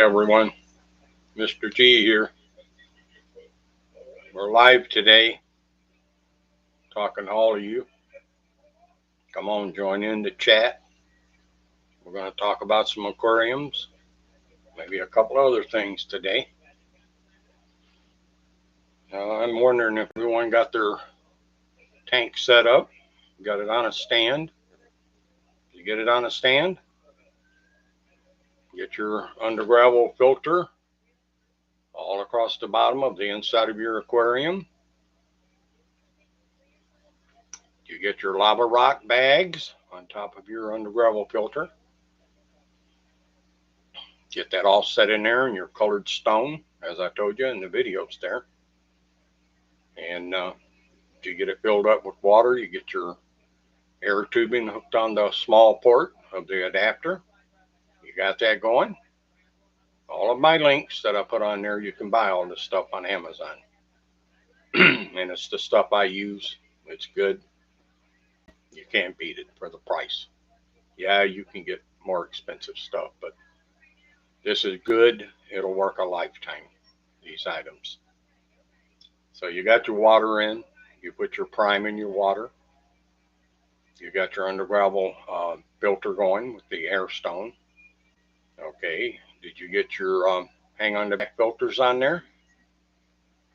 everyone, Mr. G here. We're live today, talking to all of you. Come on, join in the chat. We're going to talk about some aquariums, maybe a couple other things today. I'm wondering if everyone got their tank set up, got it on a stand. You get it on a stand, get your under gravel filter all across the bottom of the inside of your aquarium. You get your lava rock bags on top of your under gravel filter. Get that all set in there in your colored stone, as I told you in the videos there. And you get it filled up with water. You get your air tubing hooked on the small port of the adapter. You got that going. All of my links that I put on there, you can buy all this stuff on Amazon. And it's the stuff I use. It's good. You can't beat it for the price. Yeah, you can get more expensive stuff, but this is good. It'll work a lifetime, these items. So you got your water in. You put your prime in your water. You got your under gravel filter going with the air stone. Okay, did you get your hang on the back filters on there?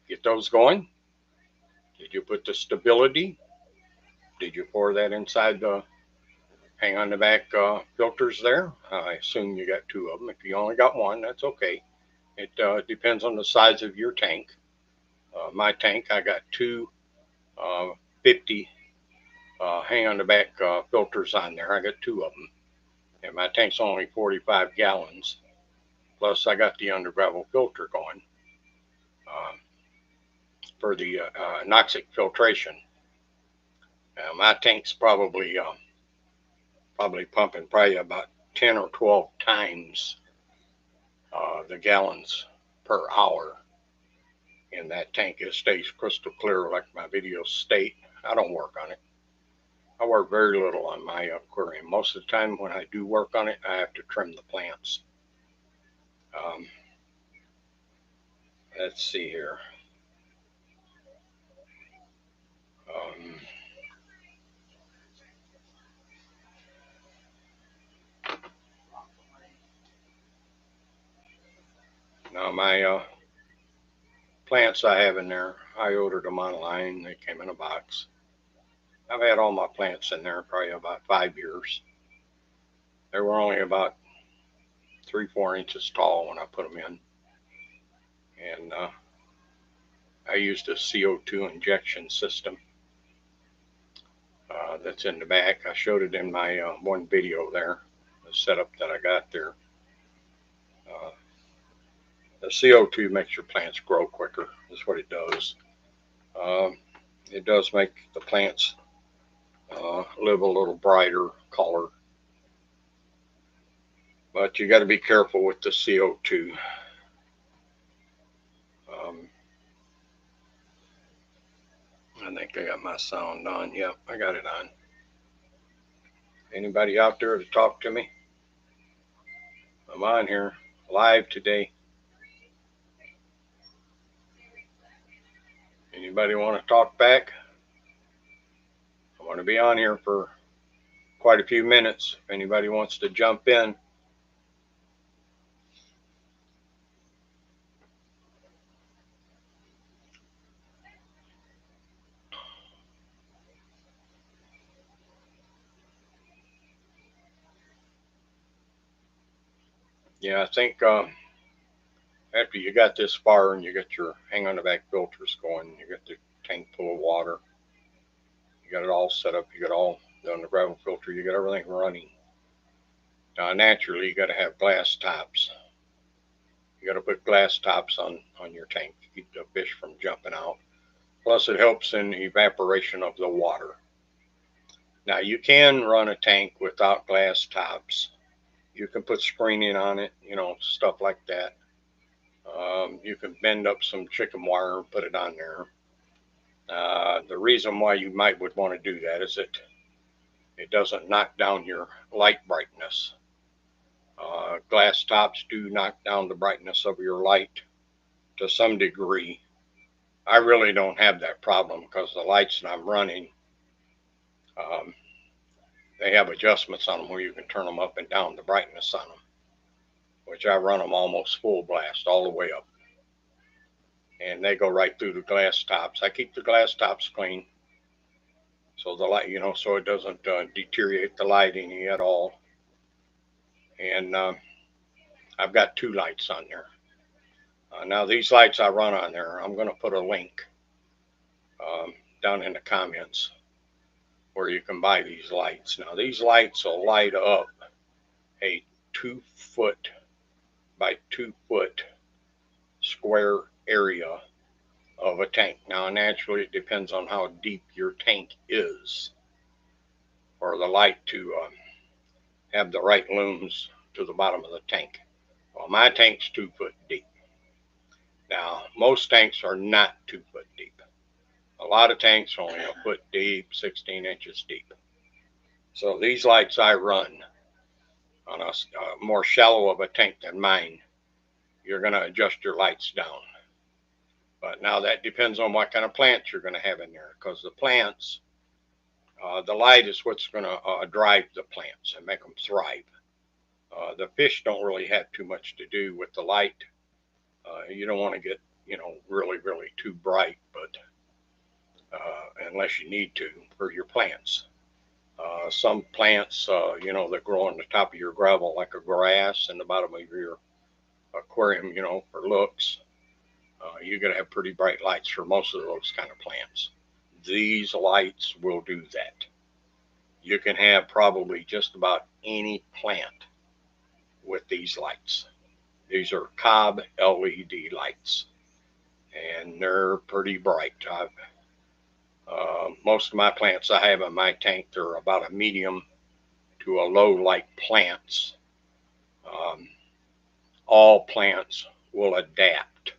Get those going. Did you put the stability? Did you pour that inside the hang on the back filters there? I assume you got two of them. If you only got one, that's okay. It depends on the size of your tank. My tank, I got two 50 hang on the back filters on there. I got two of them. And my tank's only 45 gallons. Plus, I got the under gravel filter going for the anoxic filtration. My tank's probably pumping about 10 or 12 times the gallons per hour in that tank. It stays crystal clear like my videos state. I don't work on it. I work very little on my aquarium. Most of the time when I do work on it, I have to trim the plants. Let's see here. Now my plants I have in there, I ordered them online. They came in a box. I've had all my plants in there probably about 5 years. They were only about 3-4 inches tall when I put them in. And I used a CO2 injection system that's in the back. I showed it in my one video there, the setup that I got there. The CO2 makes your plants grow quicker. That's what it does. It does make the plants live a little brighter color. But you got to be careful with the CO2. I think I got my sound on. Yep, I got it on. Anybody out there to talk to me? I'm on here live today. Anybody want to talk back? I want to be on here for quite a few minutes. If anybody wants to jump in. Yeah, I think after you got this far and you got your hang on the back filters going, you got the tank full of water, you got it all set up, you got all the under gravel filter, you got everything running. Now naturally you got to have glass tops. You got to put glass tops on your tank to keep the fish from jumping out. Plus it helps in evaporation of the water. Now you can run a tank without glass tops. You can put screening on it, you know, stuff like that. You can bend up some chicken wire and put it on there. The reason why you would want to do that is it doesn't knock down your light brightness. Glass tops do knock down the brightness of your light to some degree. I really don't have that problem because the lights that I'm running, um, they have adjustments on them where you can turn them up and down the brightness on them, which I run them almost full blast all the way up. And they go right through the glass tops. I keep the glass tops clean so the light, so it doesn't deteriorate the lighting at all. And I've got 2 lights on there. Now these lights I run on there, I'm going to put a link um, down in the comments where you can buy these lights. Now these lights will light up a 2-foot by 2-foot square area of a tank. Now naturally it depends on how deep your tank is for the light to have the right looms to the bottom of the tank. Well, my tank's 2 foot deep. Now most tanks are not 2 foot deep. A lot of tanks are only a foot deep, 16 inches deep. So these lights I run on a more shallow of a tank than mine, you're going to adjust your lights down. But now that depends on what kind of plants you're going to have in there, because the plants, the light is what's going to drive the plants and make them thrive. The fish don't really have too much to do with the light. You don't want to get, really, really too bright, but unless you need to for your plants. Some plants, that grow on the top of your gravel, like a grass in the bottom of your aquarium, for looks, you're going to have pretty bright lights for most of those kind of plants. These lights will do that. You can have probably just about any plant with these lights. These are cob LED lights, and they're pretty bright. Most of my plants I have in my tank, they're about a medium to a low light plants. All plants will adapt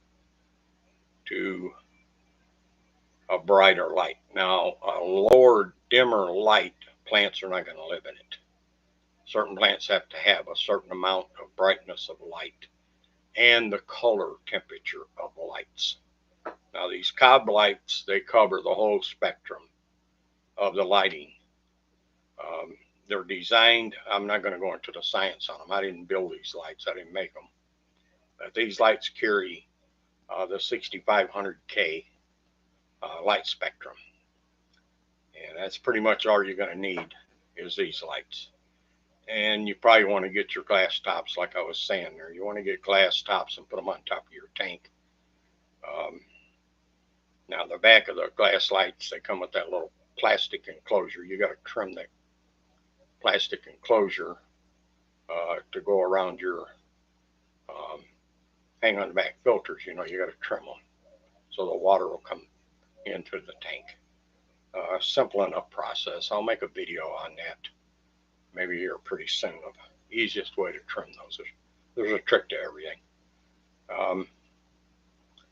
to a brighter light. Now, a lower, dimmer light, plants are not going to live in it. Certain plants have to have a certain amount of brightness of light and the color temperature of the lights. Now, these cob lights, they cover the whole spectrum of the lighting. They're designed, I'm not going to go into the science on them. I didn't build these lights, I didn't make them. But these lights carry the 6500K light spectrum. And that's pretty much all you're going to need is these lights. And you probably want to get your glass tops, like I was saying there. You want to get glass tops and put them on top of your tank. Now the back of the glass lights, they come with that little plastic enclosure. You got to trim that plastic enclosure to go around your hang on the back filters. You got to trim them so the water will come into the tank. Simple enough process. I'll make a video on that maybe here pretty soon of the easiest way to trim those. There's a trick to everything.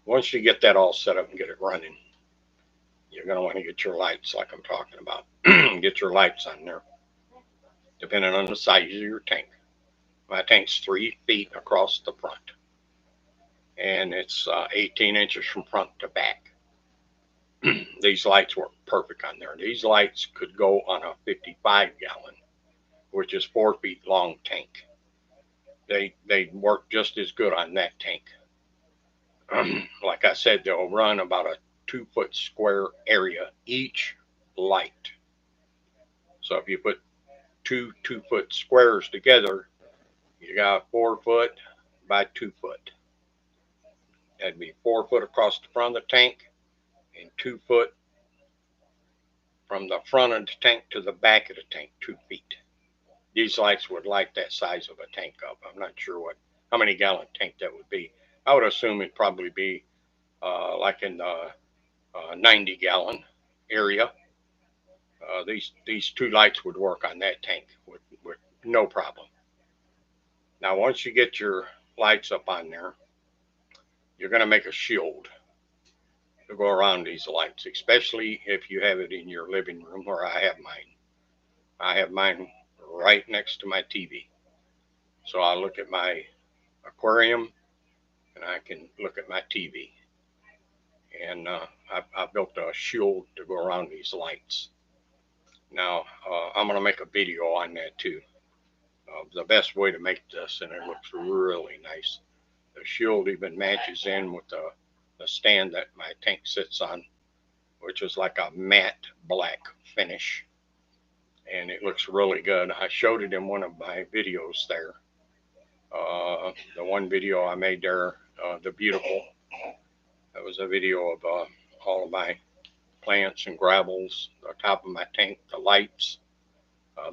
Once you get that all set up and get it running, you're going to want to get your lights like I'm talking about. Get your lights on there, depending on the size of your tank. My tank's 3 feet across the front, and it's 18 inches from front to back. These lights work perfect on there. These lights could go on a 55-gallon, which is 4 feet long tank. They work just as good on that tank. Like I said, they'll run about a 2-foot square area each light. So if you put two 2-foot squares together, you got 4 foot by 2 foot. That'd be 4 foot across the front of the tank and 2 foot from the front of the tank to the back of the tank, 2 feet. These lights would light that size of a tank up. I'm not sure how many gallon tank that would be. I would assume it'd probably be like in the 90-gallon area. These 2 lights would work on that tank with no problem. Now, once you get your lights up on there, you're going to make a shield to go around these lights, especially if you have it in your living room where I have mine. I have mine right next to my TV. So I look at my aquarium and I can look at my TV. And I built a shield to go around these lights. Now, I'm going to make a video on that too. The best way to make this, and it looks really nice. The shield even matches in with the stand that my tank sits on, which is like a matte black finish. And it looks really good. I showed it in one of my videos there. The one video I made there, the beautiful, that was a video of all of my plants and gravels, the top of my tank, the lights,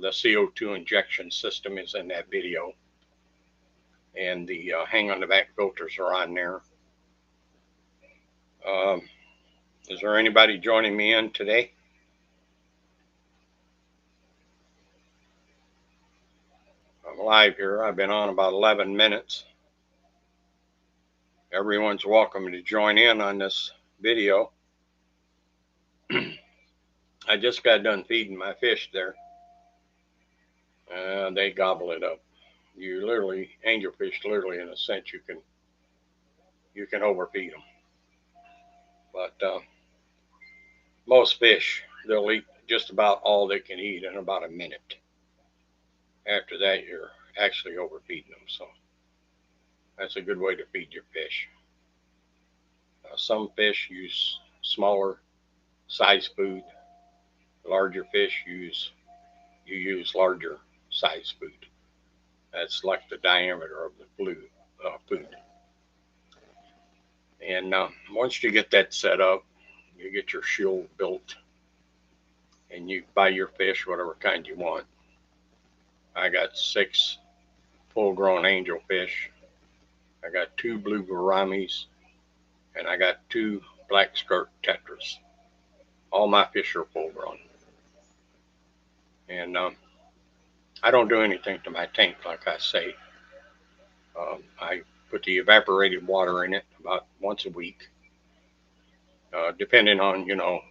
the CO2 injection system is in that video, and the hang on the back filters are on there. Is there anybody joining me in today? I'm live here. I've been on about 11 minutes. Everyone's welcome to join in on this video. I just got done feeding my fish there. They gobble it up. You literally, angelfish, literally, in a sense, you can overfeed them. But most fish, they'll eat just about all they can eat in about a minute. After that, you're actually overfeeding them. So that's a good way to feed your fish. Some fish use smaller size food. Larger fish you use larger size food. That's like the diameter of the food. And once you get that set up, you get your shield built, and you buy your fish whatever kind you want. I got 6 full-grown angelfish. I got 2 blue gouramis, and I got 2 black skirt tetras. All my fish are full-grown. And I don't do anything to my tank, like I say. I put the evaporated water in it about once a week, depending on,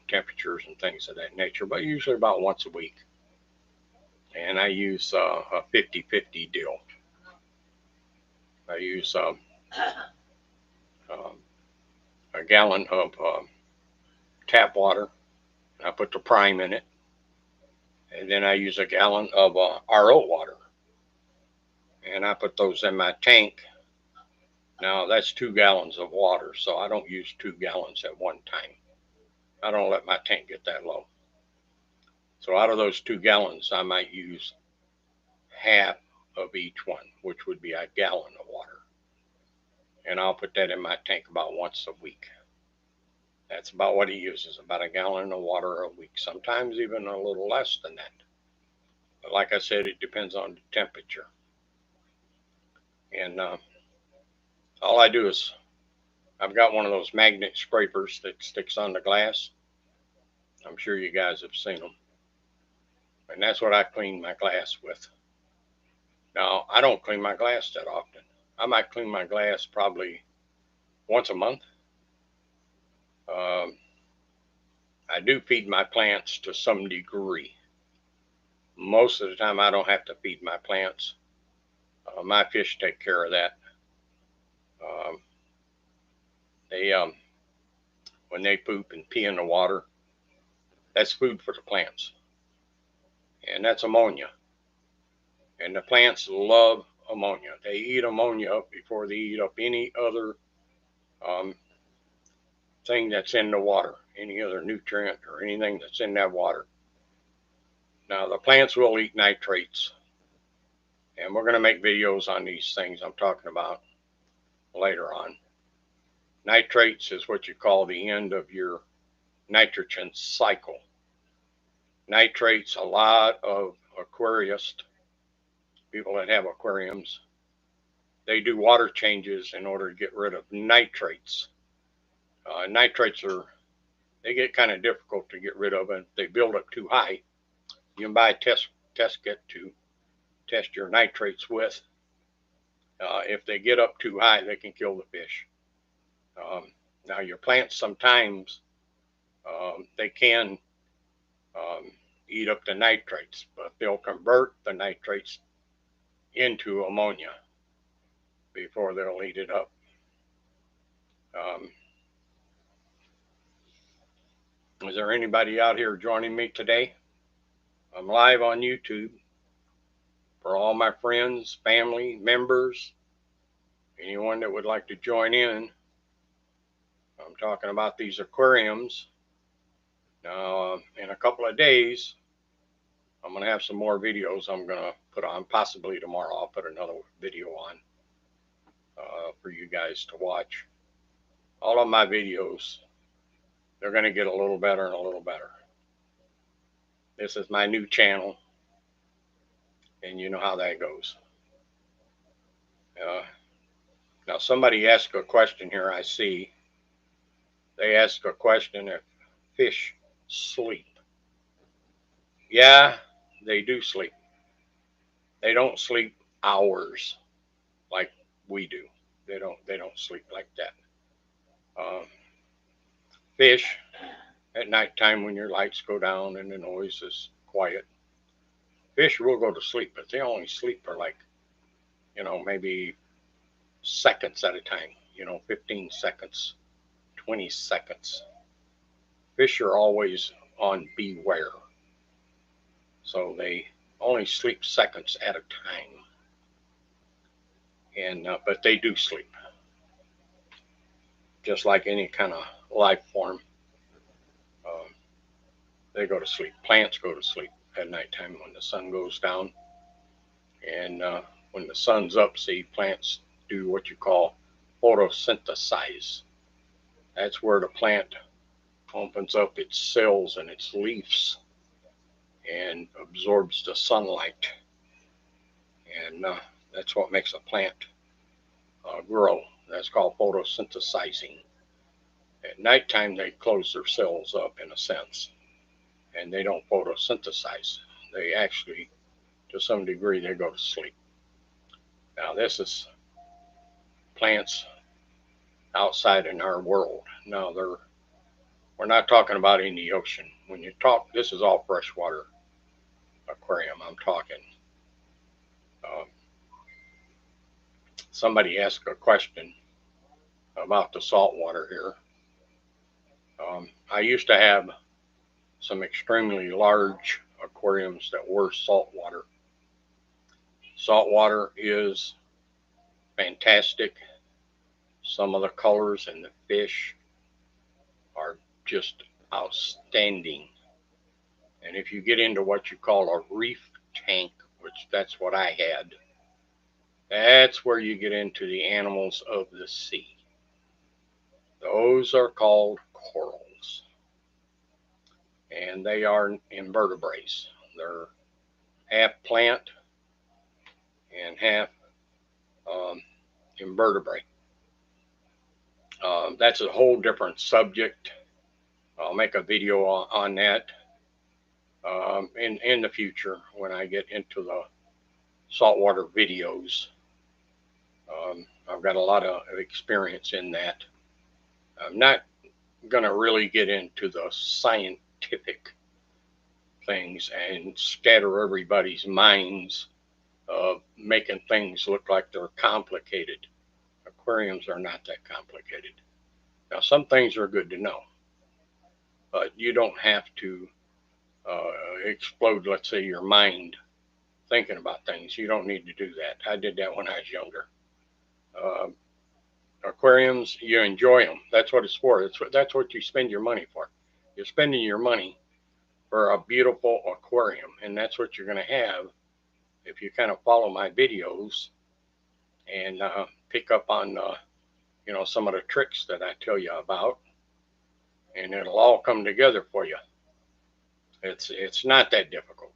temperatures and things of that nature, but usually about once a week. And I use a 50-50 deal. I use a gallon of tap water. I put the prime in it. And then I use a gallon of RO water. And I put those in my tank. Now that's 2 gallons of water, so I don't use 2 gallons at one time. I don't let my tank get that low. So out of those 2 gallons, I might use half of each one, which would be a gallon of water. And I'll put that in my tank about once a week. That's about what he uses, about a gallon of water a week, sometimes even a little less than that. But like I said, it depends on the temperature. And all I do is, I've got one of those magnet scrapers that sticks on the glass. I'm sure you guys have seen them. And that's what I clean my glass with. Now, I don't clean my glass that often. I might clean my glass probably once a month. I do feed my plants to some degree. Most of the time, I don't have to feed my plants. My fish take care of that. They when they poop and pee in the water, that's food for the plants, and that's ammonia. And the plants love ammonia. They eat ammonia up before they eat up any other thing that's in the water, any other nutrient or anything that's in that water. Now, the plants will eat nitrates, and we're going to make videos on these things I'm talking about later on. Nitrates is what you call the end of your nitrogen cycle. Nitrates, a lot of aquarists, people that have aquariums, they do water changes in order to get rid of nitrates. Nitrates they get kind of difficult to get rid of, and if they build up too high, you can buy a test kit to test your nitrates with. If they get up too high, they can kill the fish. Now, your plants sometimes they can eat up the nitrates, but they'll convert the nitrates into ammonia before they'll eat it up. Is there anybody out here joining me today? I'm live on YouTube. For all my friends, family, members, anyone that would like to join in, I'm talking about these aquariums. Now, in a couple of days, I'm going to have some more videos I'm going to put on. Possibly tomorrow I'll put another video on for you guys to watch. All of my videos, they're going to get a little better and a little better. This is my new channel, and you know how that goes. Now, somebody asked a question here, I see. They asked a question if fish sleep. Yeah, they do sleep. They don't sleep hours like we do. They don't sleep like that. Fish at nighttime, when your lights go down and the noise is quiet, fish will go to sleep, but they only sleep for like, maybe seconds at a time, 15 seconds, 20 seconds. Fish are always on beware. So they only sleep seconds at a time. And but they do sleep. Just like any kind of life form. They go to sleep. Plants go to sleep at nighttime when the sun goes down. And when the sun's up, see, plants do what you call photosynthesize. That's where the plant opens up its cells and its leaves and absorbs the sunlight. And that's what makes a plant grow. That's called photosynthesizing. At nighttime, they close their cells up in a sense, and they don't photosynthesize. They actually, to some degree, they go to sleep. Now, this is plants outside in our world. Now, we're not talking about in the ocean. When you talk, this is all freshwater aquarium I'm talking. Somebody asked a question about the salt water here. I used to have some extremely large aquariums that were saltwater. Saltwater is fantastic. Some of the colors in the fish are just outstanding. And if you get into what you call a reef tank, which that's what I had, that's where you get into the animals of the sea. Those are called corals. And they are invertebrates. They're half plant and half invertebrate. That's a whole different subject. I'll make a video on that in the future when I get into the saltwater videos. I've got a lot of experience in that. I'm not going to really get into the scientific things and scatter everybody's minds of making things look like they're complicated. Aquariums are not that complicated. Now, some things are good to know, but you don't have to explode, let's say, your mind thinking about things. You don't need to do that. I did that when I was younger. Aquariums, you enjoy them. That's what it's for. That's what you spend your money for. You're spending your money for a beautiful aquarium, and that's what you're going to have if you kind of follow my videos and pick up on some of the tricks that I tell you about, and it'll all come together for you. It's not that difficult.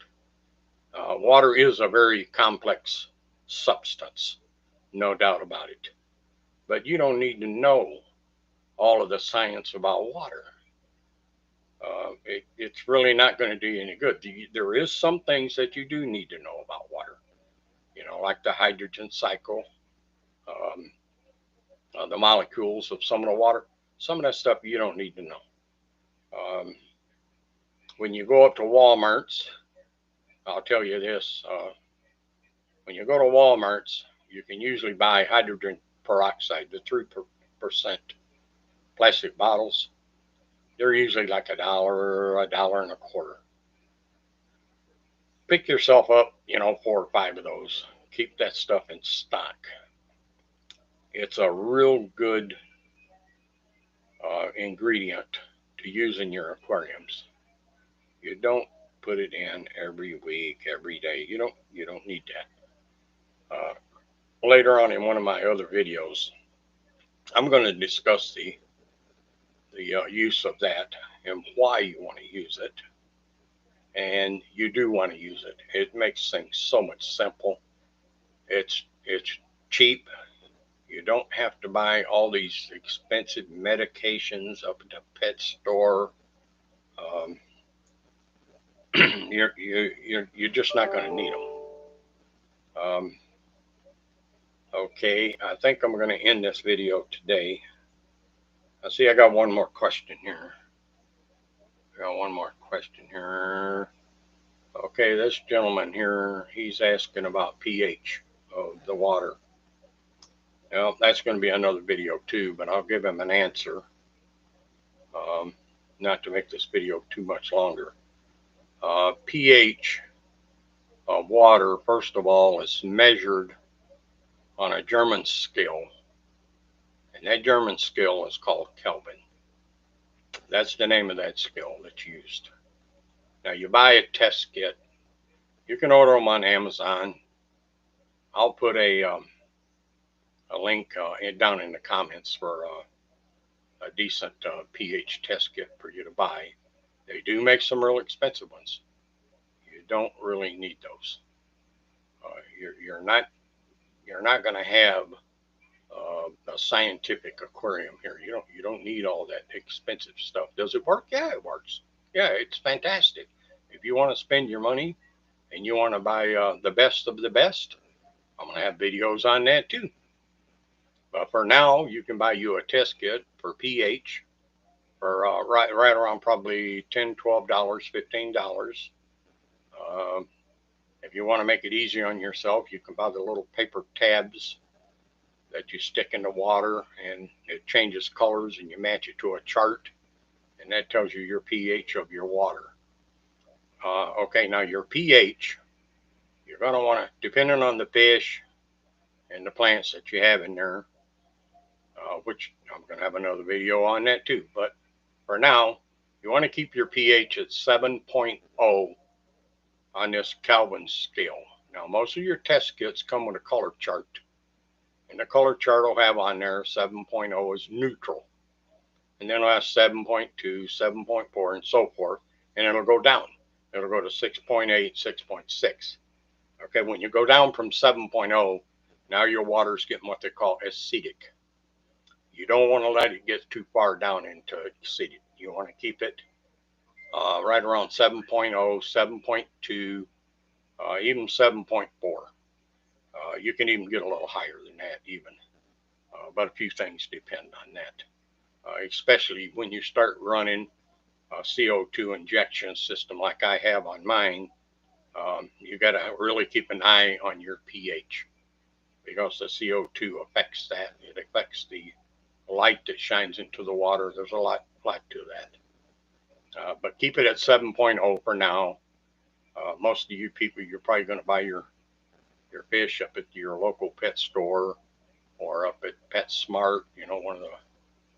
Water is a very complex substance, no doubt about it. But you don't need to know all of the science about water. It's really not going to do you any good. There is some things that you do need to know about water, like the hydrogen cycle, the molecules of some of the water. Some of that stuff you don't need to know. When you go up to Walmart's, I'll tell you this, when you go to Walmart's, you can usually buy hydrogen peroxide, the 3% plastic bottles. They're usually like a dollar and a quarter. Pick yourself up, 4 or 5 of those. Keep that stuff in stock. It's a real good ingredient to use in your aquariums. You don't put it in every week, every day. You don't need that. Later on in one of my other videos, I'm going to discuss the use of that and why you want to use it. And you do want to use it. It makes things so much simple. It's cheap. You don't have to buy all these expensive medications up at the pet store. Um, you're just not going to need them. Um, okay, I think I'm going to end this video today. I see I got one more question here. Okay, this gentleman here, he's asking about pH of the water. Well, that's going to be another video too, but I'll give him an answer. Not to make this video too much longer. pH of water, first of all, is measured on a German scale. And that German scale is called Kelvin. That's the name of that scale that's used. Now, you buy a test kit. You can order them on Amazon. I'll put a link down in the comments for a decent pH test kit for you to buy. They do make some real expensive ones. You don't really need those. You're not going to have a scientific aquarium here. You don't need all that expensive stuff. Does it work? Yeah, it works. Yeah, it's fantastic. If you want to spend your money and you want to buy the best of the best, I'm going to have videos on that too. But for now, you can buy you a test kit for pH for right around probably $10, $12, $15. If you want to make it easy on yourself, you can buy the little paper tabs that you stick in the water, and it changes colors, and you match it to a chart, and that tells you your pH of your water. Okay, now your pH, you're going to want to, depending on the fish and the plants that you have in there, which I'm going to have another video on that too. But for now, you want to keep your pH at 7.0 on this Kelvin scale. Now, most of your test kits come with a color chart. And the color chart will have on there 7.0 is neutral. And then it'll have 7.2, 7.4, and so forth. And it'll go down. It'll go to 6.8, 6.6. Okay, when you go down from 7.0, now your water's getting what they call acidic. You don't want to let it get too far down into acidic. You want to keep it right around 7.0, 7.2, even 7.4. You can even get a little higher than that even. But a few things depend on that. Especially when you start running a CO2 injection system like I have on mine, you got to really keep an eye on your pH, because the CO2 affects that. It affects the light that shines into the water. There's a lot to that. But keep it at 7.0 for now. Most of you people, you're probably going to buy your fish up at your local pet store or up at PetSmart, one of the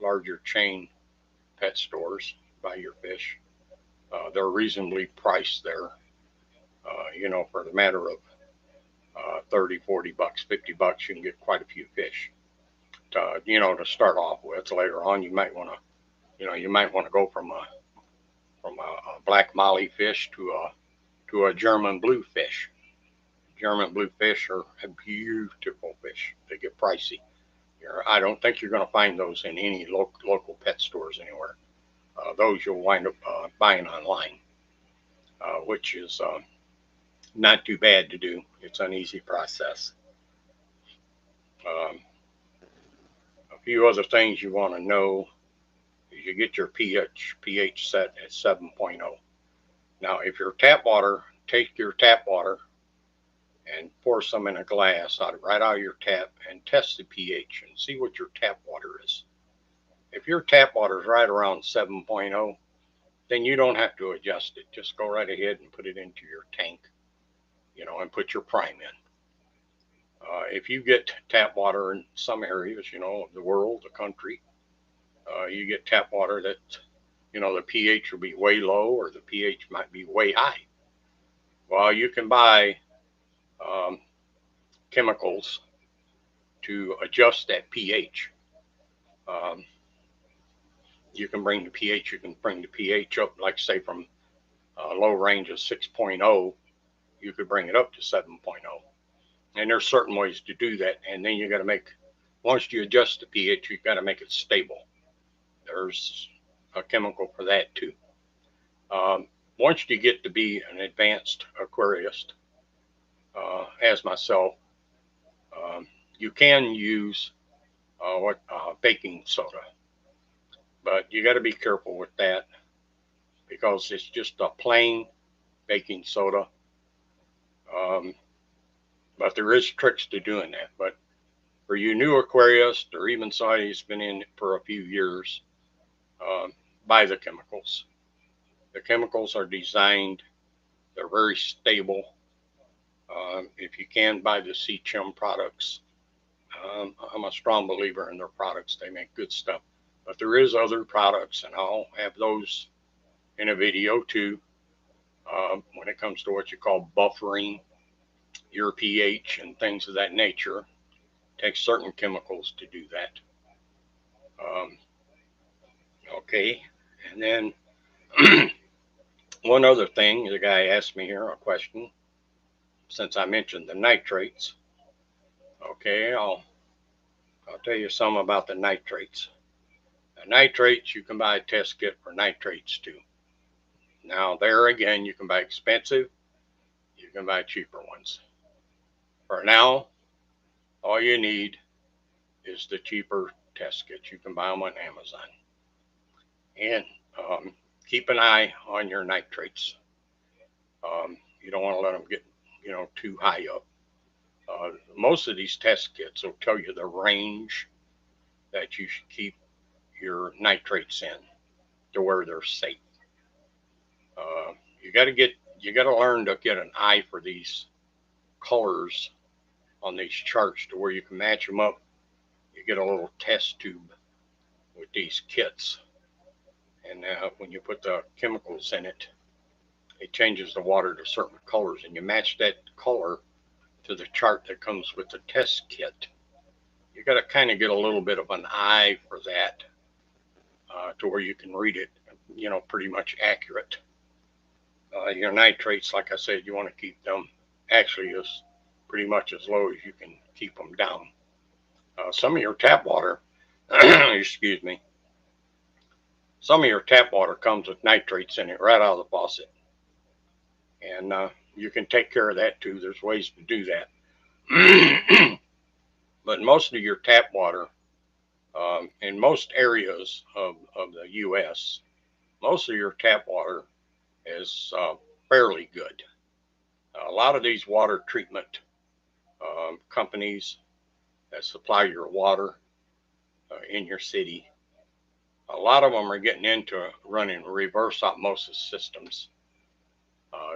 larger chain pet stores. Buy your fish. They're reasonably priced there, for the matter of 30, 40 bucks, 50 bucks, you can get quite a few fish to start off with. Later on, you might want to go from a black molly fish to a German bluefish. German bluefish are a beautiful fish. They get pricey. I don't think you're going to find those in any local pet stores anywhere. Those you'll wind up buying online, which is not too bad to do. It's an easy process. A few other things you want to know is you get your pH set at 7.0. Now, if your tap water, take your tap water and pour some in a glass right out of your tap and test the pH and see what your tap water is. If your tap water is right around 7.0, then you don't have to adjust it. Just go right ahead and put it into your tank, and put your prime in. If you get tap water in some areas, of the world, the country, you get tap water that, the pH will be way low or the pH might be way high. Well, you can buy um, chemicals to adjust that pH. Um, you can bring the pH up, like say from a low range of 6.0, you could bring it up to 7.0. And there's certain ways to do that. And then you got to once you adjust the pH, you got to make it stable. There's a chemical for that too. Once you get to be an advanced aquarist, as myself, you can use baking soda, but you got to be careful with that because it's just a plain baking soda. Um, but there is tricks to doing that. But for you new aquarists or even somebody who's been in it for a few years, buy the chemicals. The chemicals are designed, they're very stable. If you can buy the C-Chum products, I'm a strong believer in their products. They make good stuff. But there is other products, and I'll have those in a video too, when it comes to what you call buffering your pH and things of that nature. It takes certain chemicals to do that. Okay, and then one other thing, the guy asked me here a question, since I mentioned the nitrates. Okay, I'll tell you some about the nitrates. The nitrates, you can buy a test kit for nitrates too. Now there again, you can buy expensive, you can buy cheaper ones. For now, all you need is the cheaper test kits. You can buy them on Amazon. And keep an eye on your nitrates. You don't want to let them get, too high up. Most of these test kits will tell you the range that you should keep your nitrates in to where they're safe. You got to learn to get an eye for these colors on these charts to where you can match them up. You get a little test tube with these kits, and when you put the chemicals in it, it changes the water to certain colors, and you match that color to the chart that comes with the test kit. You got to kind of get a little bit of an eye for that, to where you can read it, pretty much accurate. Your nitrates, like I said, you want to keep them actually as pretty much as low as you can keep them down. Some of your tap water, excuse me, some of your tap water comes with nitrates in it right out of the faucet. And you can take care of that too. There's ways to do that. But most of your tap water, in most areas of the U.S., most of your tap water is fairly good. A lot of these water treatment companies that supply your water in your city, a lot of them are getting into running reverse osmosis systems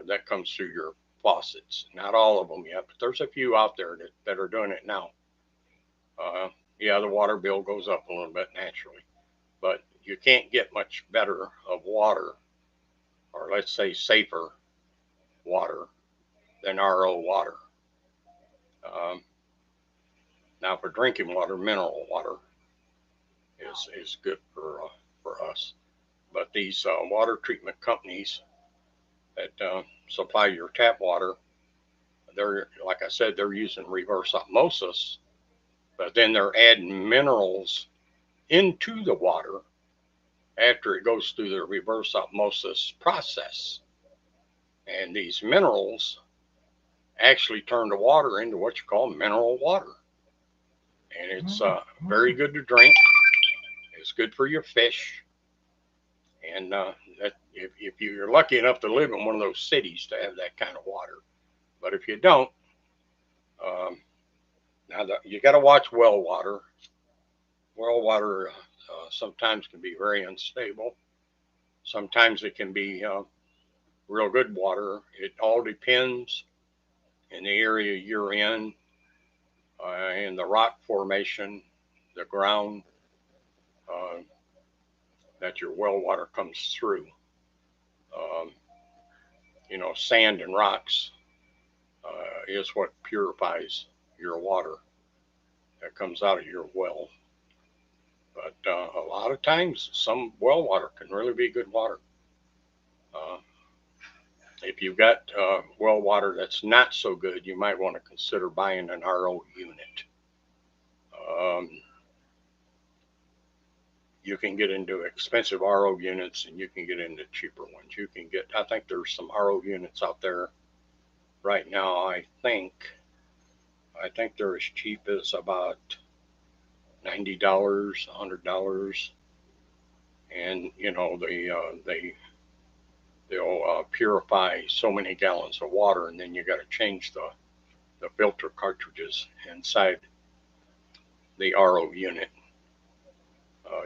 that comes through your faucets. Not all of them yet, but there's a few out there that are doing it now. Yeah, the water bill goes up a little bit naturally, but you can't get much better of water, or let's say safer water, than RO water. Now, for drinking water, mineral water is good for us. But these water treatment companies that supply your tap water, they're, like I said, they're using reverse osmosis, but then they're adding minerals into the water after it goes through the reverse osmosis process. And these minerals actually turn the water into what you call mineral water. And it's very good to drink. It's good for your fish. And if you're lucky enough to live in one of those cities to have that kind of water. But if you don't, Now, you got to watch well water. Well water sometimes can be very unstable. Sometimes it can be real good water. It all depends in the area you're in, in the rock formation, the ground uh, that your well water comes through. Um, Sand and rocks is what purifies your water that comes out of your well. But a lot of times, some well water can really be good water. Uh, if you've got well water that's not so good, you might want to consider buying an RO unit. Um, you can get into expensive RO units and you can get into cheaper ones. I think there's some RO units out there right now. I think they're as cheap as about $90, $100, and they'll purify so many gallons of water, and then you got to change the filter cartridges inside the RO unit.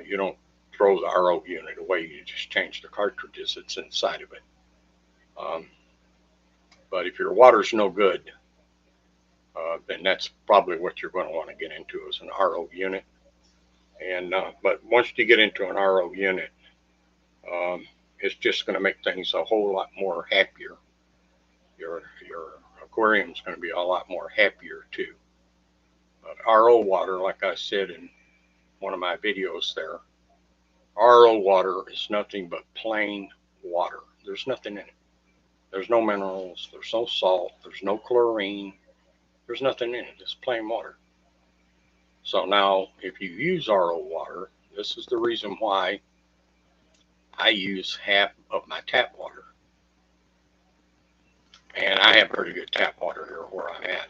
You don't throw the RO unit away; you just change the cartridges that's inside of it. Um, but if your water's no good, then that's probably what you're going to want to get into is an RO unit. And but once you get into an RO unit, um, it's just going to make things a whole lot more happier. Your aquarium's going to be a lot more happier too. But RO water, like I said in one of my videos there, RO water is nothing but plain water. There's nothing in it. There's no minerals. There's no salt. There's no chlorine. There's nothing in it. It's plain water. So now, if you use RO water, this is the reason why I use half of my tap water. And I have pretty good tap water here where I'm at.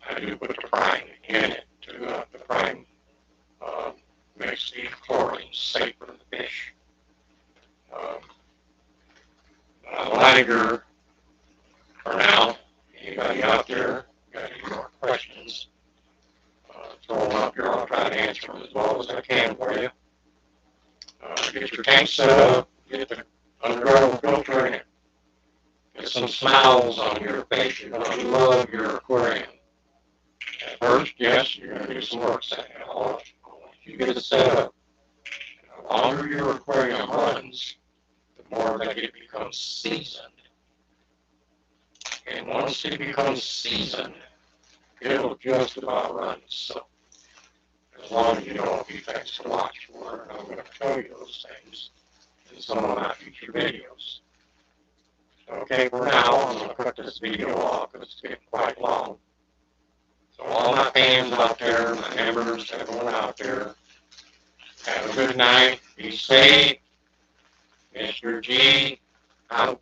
I do put the brine in it. The brine makes the chlorine safe for the fish. Vinegar, for now, anybody out there got any more questions, throw them up here. I'll try to answer them as well as I can for you. Get your tank set up, get the underground filter in it. Get some smiles on your face. You're going to love your aquarium. At first, yes, you're going to do some work setting it all up. Once you get it set up, the longer your aquarium runs, the more that it becomes seasoned. And once it becomes seasoned, it'll just about run itself. As long as you know a few things to watch for, and I'm going to show you those things in some of my future videos. Okay, for now, I'm going to cut this video off because it's getting quite long. So all my fans out there, my members, everyone out there, have a good night. Be safe. MR.G out.